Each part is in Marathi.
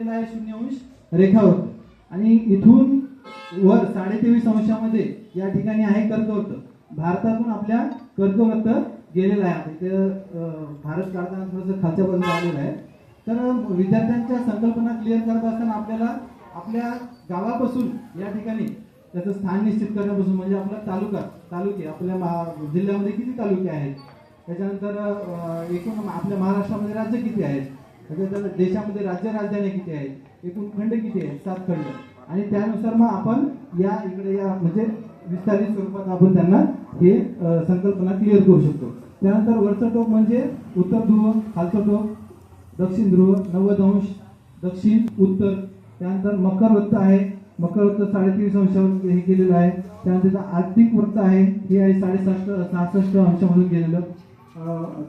आहे 0° रेखावृत्त आणि इथून वर 23.5 अंशामध्ये या ठिकाणी आहे कर्कवृत्त. भारतातून आपल्या कर्कवृत्त गेलेला आहे. इथे भारत काढताना थोडंसं खालच्या बाजूला आलेलं आहे. तर विद्यार्थ्यांच्या संकल्पना क्लिअर करत असताना आपल्याला आपल्या गावापासून या ठिकाणी त्याचं स्थान निश्चित करण्यापासून म्हणजे आपला तालुके आपल्या जिल्ह्यामध्ये किती तालुके आहेत, त्याच्यानंतर एकूण आपल्या महाराष्ट्रामध्ये राज्य किती आहेत, त्याच्यानंतर देशामध्ये राजधानी किती आहेत, एकूण खंड किती आहेत, 7 खंड, आणि त्यानुसार मग आपण या म्हणजे विस्तारित स्वरूपात आपण त्यांना हे संकल्पना क्लिअर करू शकतो. त्यानंतर वरचं टोक म्हणजे उत्तर ध्रुव, खालचं टोक दक्षिण ध्रुव, 90° दक्षिण उत्तर. त्यानंतर मकर वृत्त आहे, मकर वृत्त 23.5 अंशावर हे केलेलं आहे. त्यानंतर आर्थिक वृत्त आहे, हे आहे 66 अंशामधून गेलेलं,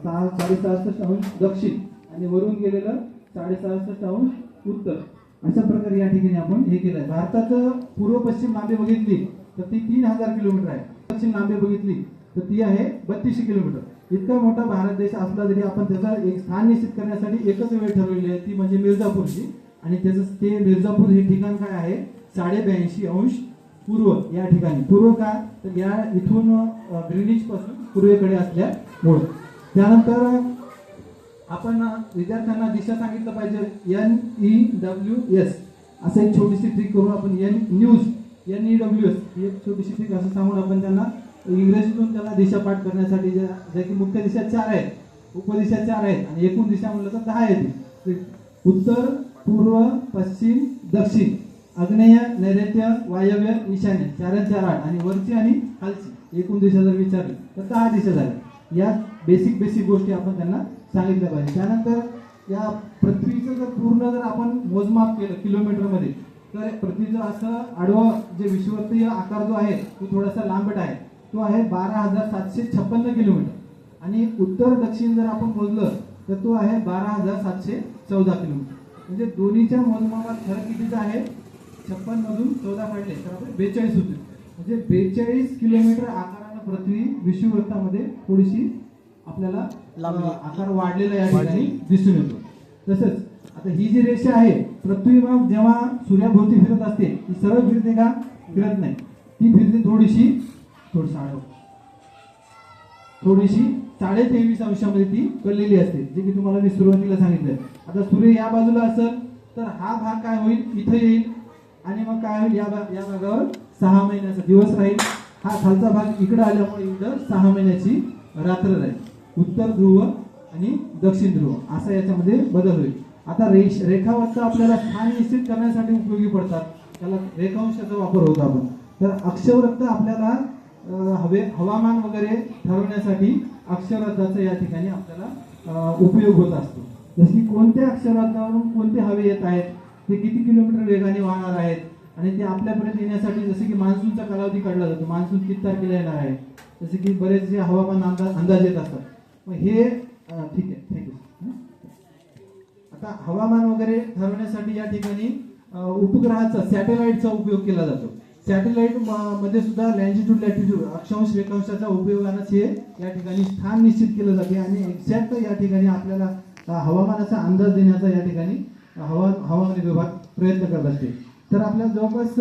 66 अंश दक्षिण आणि वरून गेलेलं 66 अंश उत्तर. अशा प्रकारे या ठिकाणी आपण हे केलं आहे. भारताचं पूर्व पश्चिम लांबी बघितली तर ती 3000 किलोमीटर आहे. पश्चिम लांबी बघितली तर ती आहे 3200 किलोमीटर. इतका मोठा भारत देश असला तरी आपण त्याचा एक स्थान निश्चित करण्यासाठी एकच वेळ ठरवलेली आहे, ती म्हणजे मिर्झापूरची. आणि त्याचं ते मिर्झापूर हे ठिकाण काय आहे, 82.5 अंश पूर्व या ठिकाणी. पूर्व का तर या इथून ग्रीनिच पासून पूर्वेकडे असल्यामुळे. त्यानंतर आपण विद्यार्थ्यांना दिशा सांगितलं पाहिजे. NEWS असं एक छोटीशी ट्रिक करून आपण NEWS ही एक छोटीशी ट्रिक असं सांगून आपण त्यांना इंग्रजीतून त्याला दिशा पाठ करण्यासाठी ज्या की मुख्य दिशा 4 आहेत, उपदिशा 4 आहेत आणि एकूण दिशा म्हणलं तर 10 येते. उत्तर, पूर्व, पश्चिम, दक्षिण, आग्नेय, नैऋत्य, वायव्य, ईशान्य, 4 4 8 आणि वरची आणि खालची एकूण दिशा जर विचारली तर 10 दिशा झाल्या. या बेसिक गोष्टी आपण त्यांना सांगितलं पाहिजे. त्यानंतर या पृथ्वीचं जर पूर्ण जर आपण मोजमाप केलं किलोमीटरमध्ये तर पृथ्वीचं असं आडवं जे विषुववृत्तीय आकार जो आहे तो थोडासा लांबट आहे, तो आहे 12,756 किलोमीटर. आणि उत्तर दक्षिण जर आपण मोजलं तर तो आहे 12,714 किलोमीटर. म्हणजे दोन्हीच्या मोजमापात फरक कितीचा आहे, 56 मधून 14 काढले तर आपण 42 होते. म्हणजे 42 किलोमीटर आकारानं पृथ्वी विषुववृत्तामध्ये थोडीशी आपल्याला आकार वाढलेला या ठिकाणी दिसून येतो. तसंच आता ही जी रेषा आहे पृथ्वी मग जेव्हा सूर्याभोवती फिरत असते ती सरळ फिरते का, फिरत नाही, ती फिरते थोडीशी 23.5 अंशामध्ये ती कळलेली असते, जे की तुम्हाला मी सुरुवातीला सांगितलं. आता सूर्य या बाजूला असेल तर हा भाग काय होईल, इथं येईल आणि मग काय होईल, या भागावर 6 महिन्याचा दिवस राहील. हा खालचा भाग इकडे आल्यामुळे इकडं 6 महिन्याची रात्र राहील. उत्तर ध्रुव आणि दक्षिण ध्रुव असा याच्यामध्ये बदल होईल. आता रेखावृत्त आपल्याला स्थान निश्चित करण्यासाठी उपयोगी पडतात, त्याला रेखांशाचा वापर होतो आपण. तर अक्षवृत्त आपल्याला हवामान वगैरे ठरवण्यासाठी अक्षवृत्ताचा या ठिकाणी आपल्याला उपयोग होत असतो. जसे की कोणत्या अक्षवृत्तावरून कोणते हवे येत आहेत, ते किती किलोमीटर वेगाने वाहणार आहेत आणि ते आपल्यापर्यंत येण्यासाठी जसे की मान्सूनचा कालावधी काढला जातो, मान्सून किती तारखेला येणार आहे, जसे की बरेचसे हवामान अंदाज येत असतात. मग हे ठीक आहे, थँक्यू. आता हवामान वगैरे ठरवण्यासाठी या ठिकाणी उपग्रहाचा सॅटेलाइटचा उपयोग केला जातो. सॅटेलाइट मध्ये सुद्धा लॅटिट्यूड लॅटिट्यूड अक्षांश रेखांशाचा उपयोगानेच हे या ठिकाणी स्थान निश्चित केलं जाते आणि एक्झॅक्ट या ठिकाणी आपल्याला हवामानाचा अंदाज देण्याचा या ठिकाणी हवामान विभाग प्रयत्न करत असते. तर आपल्या जवळपास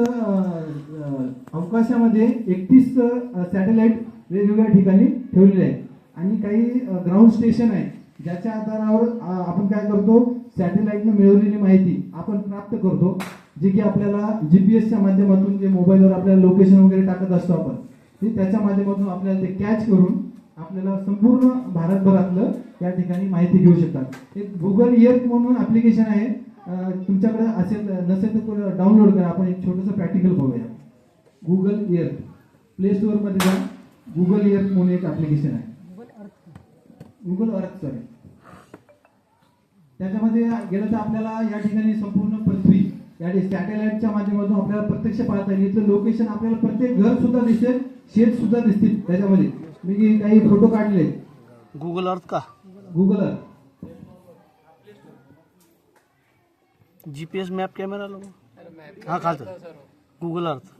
अवकाशामध्ये 31 सॅटेलाइट वेगवेगळ्या ठिकाणी ठेवलेले आहेत आणि काही ग्राउंड स्टेशन आहेत ज्याच्या आधारावर आपण काय करतो, सॅटेलाइटने मिळवलेली माहिती आपण प्राप्त करतो, जे की आपल्याला जीपीएसच्या माध्यमातून जे मोबाईलवर आपल्याला लोकेशन वगैरे टाकत असतो आपण, ते त्याच्या माध्यमातून आपल्याला ते कॅच करून आपल्याला संपूर्ण भारतभरातलं या ठिकाणी माहिती घेऊ शकतात. एक गुगल एअर्थ म्हणून ऍप्लिकेशन आहे, तुमच्याकडे असेल नसेल तर डाउनलोड करा. आपण एक छोटंसं प्रॅक्टिकल बघूया. गुगल एअर्थ प्ले स्टोअर मध्ये जा. गुगल एअर्थ म्हणून एक ऍप्लिकेशन आहे, गुगल अर्थ सॉरी. त्याच्यामध्ये गेलं तर आपल्याला या ठिकाणी संपूर्ण पृथ्वी या सॅटेलाइटच्या माध्यमातून आपल्याला प्रत्यक्ष पाहता येईल. इथलं लोकेशन आपल्याला प्रत्येक घर सुद्धा दिसेल, शेत सुद्धा दिसतील. त्याच्यामध्ये मी काही फोटो काढले. गुगल अर्थ का, गुगल अर्थ जीपीएस मॅप कॅमेरा लो हा खालचं गुगल अर्थ